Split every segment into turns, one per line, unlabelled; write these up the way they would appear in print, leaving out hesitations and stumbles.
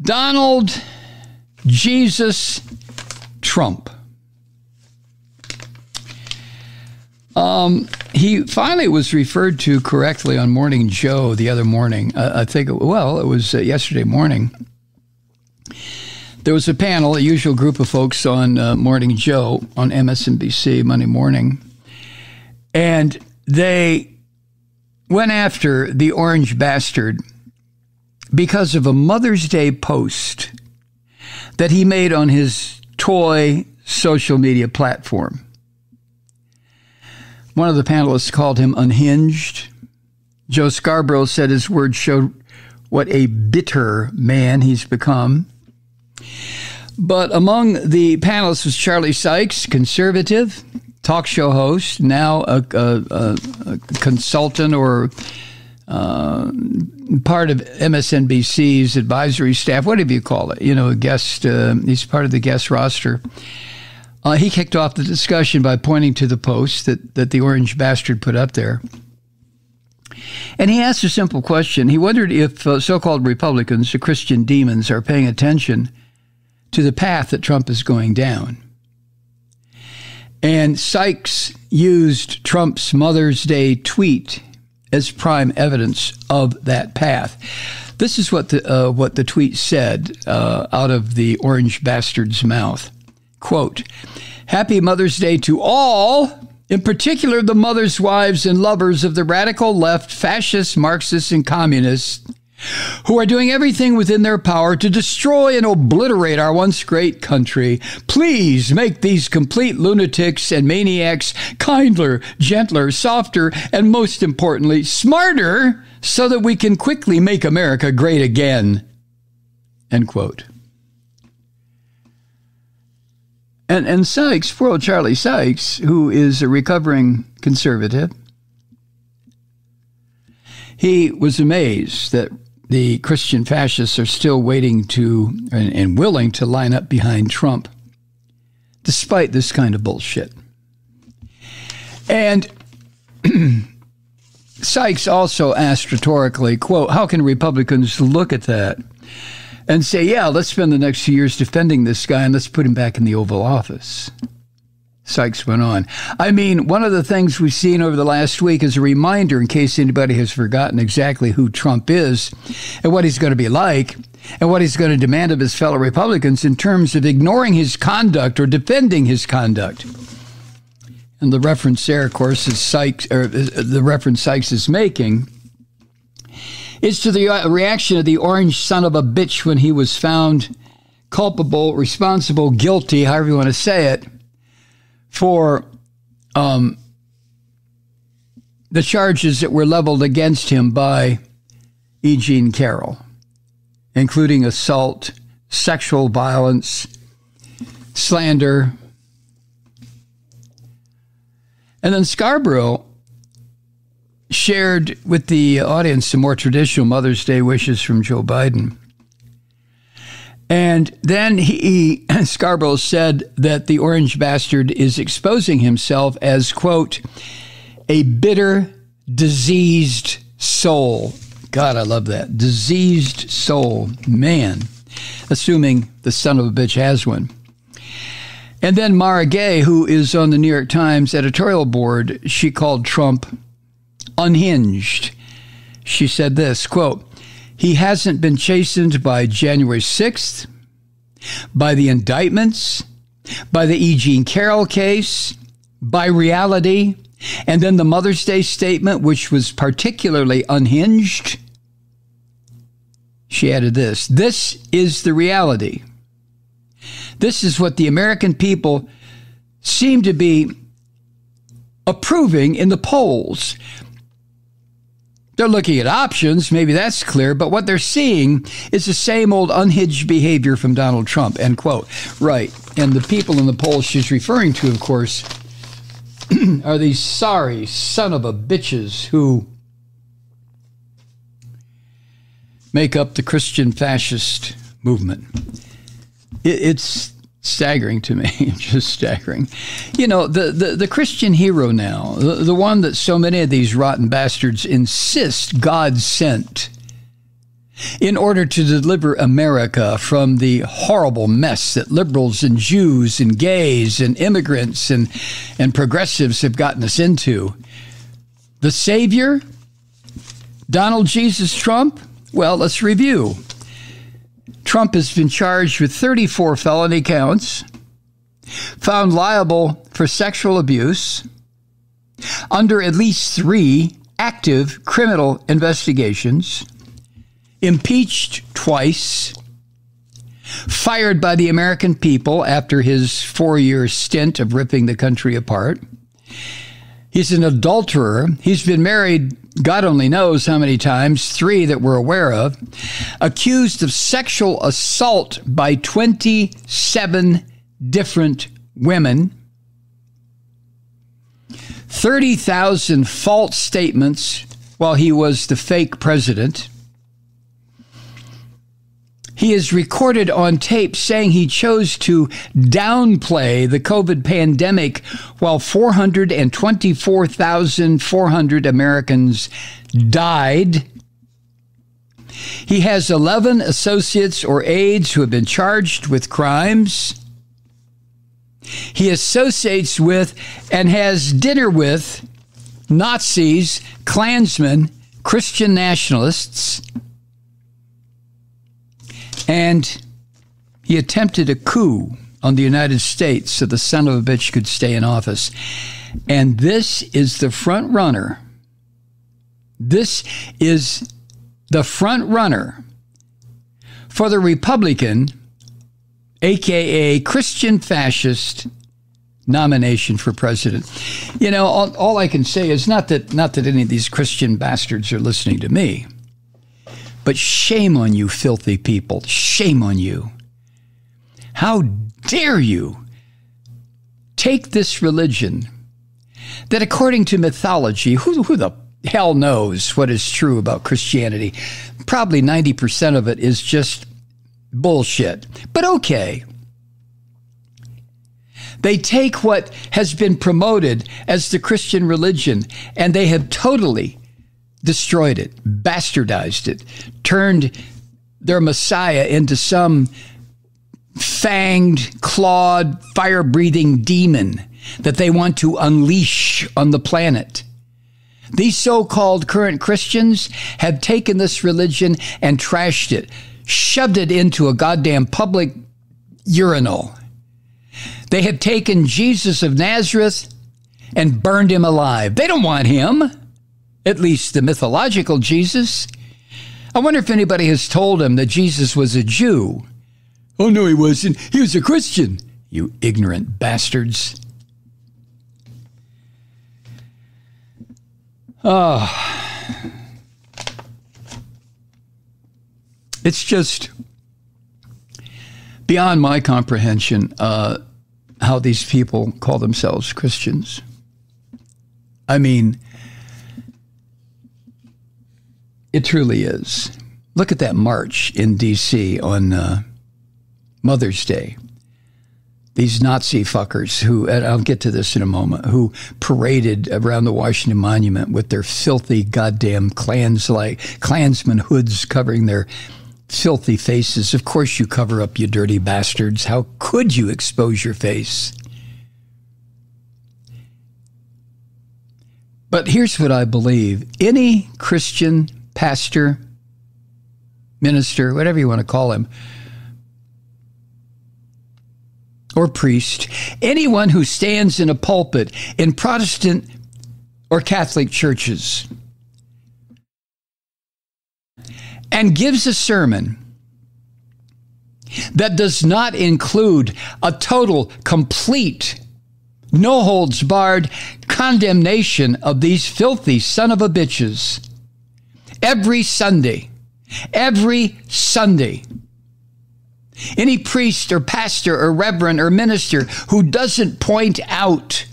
Donald Jesus Trump. He finally was referred to correctly on Morning Joe the other morning. I think, it was yesterday morning. There was a panel, a usual group of folks on Morning Joe on MSNBC Monday morning, and they went after the orange bastard because of a Mother's Day post that he made on his toy social media platform. One of the panelists called him unhinged. Joe Scarborough said his words showed what a bitter man he's become. But among the panelists was Charlie Sykes, conservative, talk show host, now a consultant or part of MSNBC's advisory staff, whatever you call it, a guest. He's part of the guest roster. He kicked off the discussion by pointing to the post that the orange bastard put up there. And he asked a simple question. He wondered if so-called Republicans, the Christian demons, are paying attention to the path that Trump is going down. And Sykes used Trump's Mother's Day tweet as prime evidence of that path. This is what the tweet said out of the orange bastard's mouth. Quote, "Happy Mother's Day to all, in particular the mothers, wives, and lovers of the radical left, fascists, Marxists, and communists who are doing everything within their power to destroy and obliterate our once great country. Please make these complete lunatics and maniacs kinder, gentler, softer, and most importantly, smarter, so that we can quickly make America great again." End quote. And Sykes, poor old Charlie Sykes, who is a recovering conservative, he was amazed that the Christian fascists are still waiting to and willing to line up behind Trump, despite this kind of bullshit. And Sykes also asked rhetorically, quote, "How can Republicans look at that and say, yeah, let's spend the next few years defending this guy and let's put him back in the Oval Office?" Sykes went on. "I mean, one of the things we've seen over the last week is a reminder, in case anybody has forgotten exactly who Trump is and what he's going to be like and what he's going to demand of his fellow Republicans in terms of ignoring his conduct or defending his conduct." And the reference there, of course, is Sykes, or the reference Sykes is making, is to the reaction of the orange son of a bitch when he was found culpable, responsible, guilty, however you want to say it, for the charges that were leveled against him by E. Jean Carroll, including assault, sexual violence, slander. And then Scarborough shared with the audience some more traditional Mother's Day wishes from Joe Biden. And then Scarborough said that the orange bastard is exposing himself as, quote, "a bitter, diseased soul." God, I love that. Diseased soul. Man. Assuming the son of a bitch has one. And then Mara Gay, who is on the New York Times editorial board, she called Trump unhinged. She said this, quote, "He hasn't been chastened by January 6th, by the indictments, by the E. Jean Carroll case, by reality, and then the Mother's Day statement, which was particularly unhinged." She added this, "This is the reality. This is what the American people seem to be approving in the polls. They're looking at options, maybe that's clear, but what they're seeing is the same old unhinged behavior from Donald Trump," end quote. Right. And the people in the polls she's referring to, of course, are these sorry son of a bitches who make up the Christian fascist movement. It's staggering to me, just staggering. You know, the Christian hero now, the one that so many of these rotten bastards insist God sent, in order to deliver America from the horrible mess that liberals and Jews and gays and immigrants and progressives have gotten us into. The savior, Donald Jesus Trump? Well, let's review. Trump has been charged with 34 felony counts, found liable for sexual abuse, under at least 3 active criminal investigations, impeached twice, fired by the American people after his 4-year stint of ripping the country apart. He's an adulterer. He's been married, God only knows how many times, 3 that we're aware of, accused of sexual assault by 27 different women, 30,000 false statements while he was the fake president. He is recorded on tape saying he chose to downplay the COVID pandemic while 424,400 Americans died. He has 11 associates or aides who have been charged with crimes. He associates with and has dinner with Nazis, Klansmen, Christian nationalists, and he attempted a coup on the United States so the son of a bitch could stay in office. And this is the front runner. This is the front runner for the Republican, a.k.a. Christian fascist, nomination for president. You know, all I can say is not that any of these Christian bastards are listening to me, but shame on you, filthy people. Shame on you. How dare you take this religion that, according to mythology, who the hell knows what is true about Christianity? Probably 90% of it is just bullshit. But okay. They take what has been promoted as the Christian religion and they have totally destroyed it, bastardized it, turned their Messiah into some fanged, clawed, fire-breathing demon that they want to unleash on the planet. These so-called current Christians have taken this religion and trashed it, shoved it into a goddamn public urinal. They have taken Jesus of Nazareth and burned him alive. They don't want him. At least the mythological Jesus. I wonder if anybody has told him that Jesus was a Jew. Oh, no, he wasn't. He was a Christian. You ignorant bastards. It's just beyond my comprehension how these people call themselves Christians. I mean, it truly is. Look at that march in D.C. on Mother's Day. These Nazi fuckers who, and I'll get to this in a moment, who paraded around the Washington Monument with their filthy goddamn Klansman hoods covering their filthy faces. Of course you cover up, you dirty bastards. How could you expose your face? But here's what I believe. Any Christian pastor, minister, whatever you want to call him, or priest, anyone who stands in a pulpit in Protestant or Catholic churches and gives a sermon that does not include a total, complete, no holds barred condemnation of these filthy son of a bitches every Sunday. Any priest or pastor or reverend or minister who doesn't point out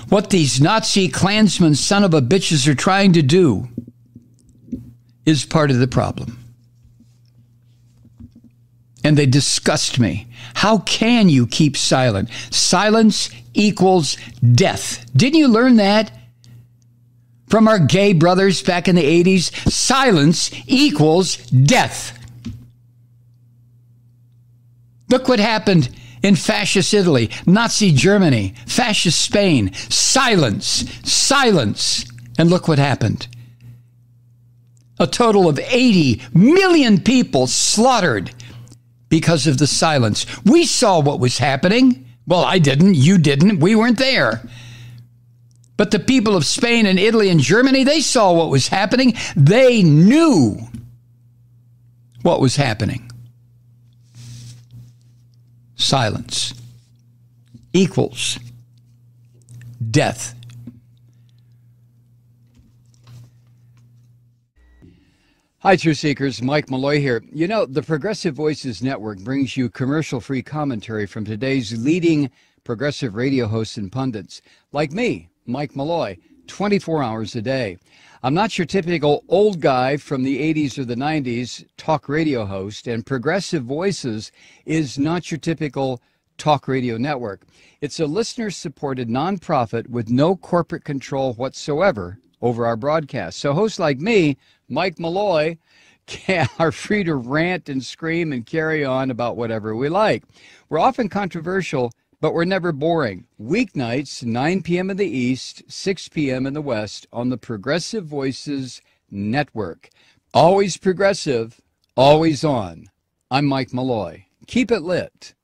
what these Nazi Klansmen son of a bitches are trying to do is part of the problem. And they disgust me. How can you keep silent? Silence equals death. Didn't you learn that from our gay brothers back in the 80s. Silence equals death. Look what happened in fascist Italy, Nazi Germany, fascist Spain. Silence, silence. And look what happened. A total of 80 million people slaughtered because of the silence. We saw what was happening. Well, I didn't. You didn't. We weren't there. But the people of Spain and Italy and Germany, they saw what was happening. They knew what was happening. Silence equals death. Hi, Truth Seekers. Mike Malloy here. You know, the Progressive Voices Network brings you commercial-free commentary from today's leading progressive radio hosts and pundits, like me, Mike Malloy, 24 hours a day. I'm not your typical old guy from the 80s or the 90s talk radio host, and Progressive Voices is not your typical talk radio network. It's a listener-supported nonprofit with no corporate control whatsoever over our broadcast. So hosts like me, Mike Malloy, are free to rant and scream and carry on about whatever we like. We're often controversial, but we're never boring. Weeknights, 9 p.m. in the East, 6 p.m. in the West on the Progressive Voices Network. Always progressive, always on. I'm Mike Malloy. Keep it lit.